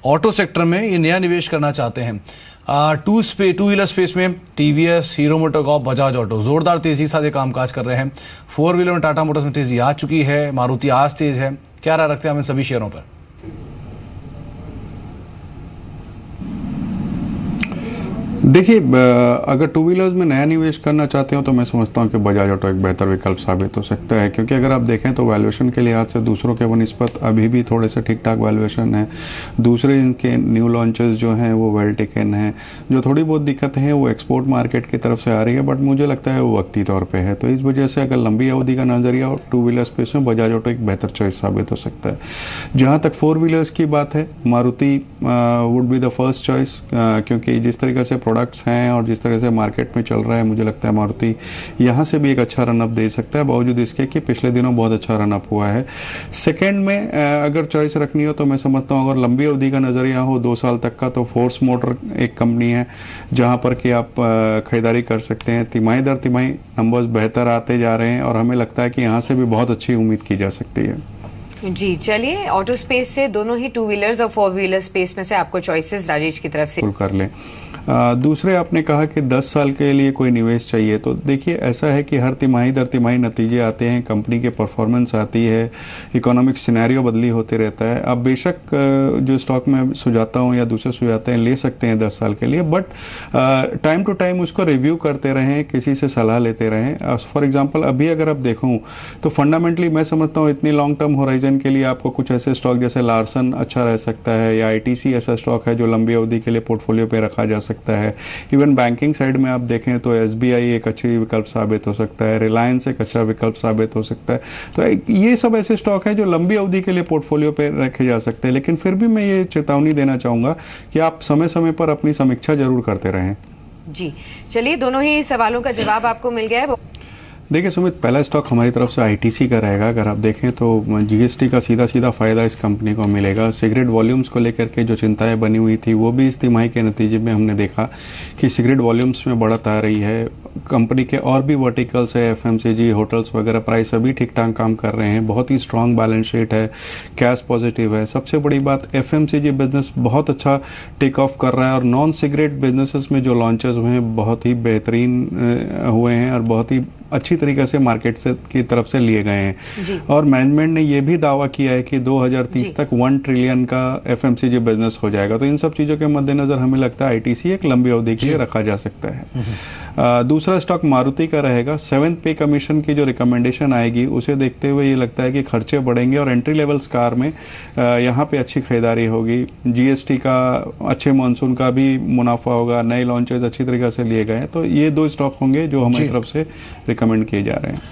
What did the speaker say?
Auto sector में ये नया निवेश करना चाहते हैं। टू व्हीलर स्पेस में TVS, hero MotoCorp, Bajaj auto जोरदार तेजी से ये कामकाज कर रहे हैं। 4 व्हीलर में टाटा मोटर्स में तेजी आ चुकी है, मारुति आज तेज है। क्या राय रखते हैं हम इन सभी शेयरों पर? देखिए, अगर टू व्हीलर्स में नया निवेश करना चाहते हो तो मैं समझता हूँ कि बजाज ऑटो एक बेहतर विकल्प साबित हो सकता है, क्योंकि अगर आप देखें तो वैल्यूएशन के लिहाज से दूसरों के बनिस्पत अभी भी थोड़े से ठीक ठाक वैल्यूएशन है। दूसरे इनके न्यू लॉन्चेस जो हैं वो वेल टेकन हैं। जो थोड़ी बहुत दिक्कतें हैं वो एक्सपोर्ट मार्केट की तरफ से आ रही है, बट मुझे लगता है वो वक्ती तौर पर है। तो इस वजह से अगर लंबी अवधि का नज़रिया हो टू व्हीलर स्पेस में बजाज ऑटो एक बेहतर चॉइस साबित हो सकता है। जहाँ तक 4 व्हीलर्स की बात है, Maruti would be the first choice, क्योंकि जिस तरीके से प्रोडक्ट्स हैं और जिस तरह से मार्केट में चल रहा है, मुझे लगता है मारुति यहाँ से भी एक अच्छा रनअप दे सकता है, बावजूद इसके कि पिछले दिनों बहुत अच्छा रनअप हुआ है। सेकंड में अगर चॉइस रखनी हो तो मैं समझता हूँ अगर लंबी अवधि का नज़रिया हो 2 साल तक का, तो फोर्स मोटर एक कंपनी है जहाँ पर कि आप खरीदारी कर सकते हैं। तिमाही दर तिमाही नंबर्स बेहतर आते जा रहे हैं और हमें लगता है कि यहाँ से भी बहुत अच्छी उम्मीद की जा सकती है। जी चलिए, ऑटो स्पेस से दोनों ही 2 व्हीलर्स और 4 व्हीलर स्पेस में से आपको चॉइसेस राजेश की तरफ से कर लें। दूसरे आपने कहा कि 10 साल के लिए कोई निवेश चाहिए, तो देखिए ऐसा है कि हर तिमाही दर तिमाही नतीजे आते हैं, कंपनी के परफॉर्मेंस आती है, इकोनॉमिक सिनेरियो बदली होते रहता है। आप बेशक जो स्टॉक में सुझाता हूँ या दूसरे सुझाते हैं ले सकते हैं 10 साल के लिए, बट टाइम टू टाइम उसको रिव्यू करते रहें, किसी से सलाह लेते रहें। फॉर एग्जाम्पल अभी अगर आप देखूँ तो फंडामेंटली मैं समझता हूँ इतनी लॉन्ग टर्म होराइजन के लिए आपको कुछ ऐसे स्टॉक जैसे लार्सन अच्छा रह सकता है, या आईटीसी ऐसा स्टॉक है जो लंबी अवधि के लिए पोर्टफोलियो पे रखा जा सकता है। इवन बैंकिंग साइड में आप देखें तो एसबीआई एक अच्छी विकल्प साबित हो सकता है, रिलायंस एक अच्छा विकल्प साबित हो सकता है। तो ये सब ऐसे स्टॉक हैं जो लंबी अवधि के लिए पोर्टफोलियो पे रखे जा सकते हैं, लेकिन फिर भी मैं ये चेतावनी देना चाहूँगा कि आप समय समय पर अपनी समीक्षा जरूर करते रहें। जी चलिए, दोनों ही सवालों का जवाब आपको मिल गया है। देखिए सुमित, पहला स्टॉक हमारी तरफ से आईटीसी का रहेगा। अगर आप देखें तो जीएसटी का सीधा सीधा फ़ायदा इस कंपनी को मिलेगा। सिगरेट वॉल्यूम्स को लेकर के जो चिंताएं बनी हुई थी वो भी इस तिमाही के नतीजे में हमने देखा कि सिगरेट वॉल्यूम्स में बढ़त आ रही है। कंपनी के और भी वर्टिकल्स है, एफएमसीजी, होटल्स वगैरह, प्राइस अभी ठीक ठाक काम कर रहे हैं। बहुत ही स्ट्रॉन्ग बैलेंस शीट है, कैश पॉजिटिव है। सबसे बड़ी बात, एफएमसीजी बिजनेस बहुत अच्छा टेक ऑफ कर रहा है और नॉन सिगरेट बिजनेसेस में जो लॉन्चेस हुए हैं बहुत ही बेहतरीन हुए हैं और बहुत ही अच्छी तरीके से मार्केट से की तरफ से लिए गए हैं। और मैनेजमेंट ने यह भी दावा किया है कि 2030 तक 1 ट्रिलियन का एफएमसीजी बिजनेस हो जाएगा। तो इन सब चीज़ों के मद्देनजर हमें लगता है आईटीसी एक लंबी अवधि के लिए रखा जा सकता है। दूसरा स्टॉक मारुति का रहेगा। 7th पे कमीशन की जो रिकमेंडेशन आएगी उसे देखते हुए ये लगता है कि खर्चे बढ़ेंगे और एंट्री लेवल्स कार में यहाँ पे अच्छी खरीदारी होगी। जीएसटी का, अच्छे मानसून का भी मुनाफा होगा, नए लॉन्चेस अच्छी तरीके से लिए गए हैं। तो ये 2 स्टॉक होंगे जो हमारी तरफ से रिकमेंड किए जा रहे हैं।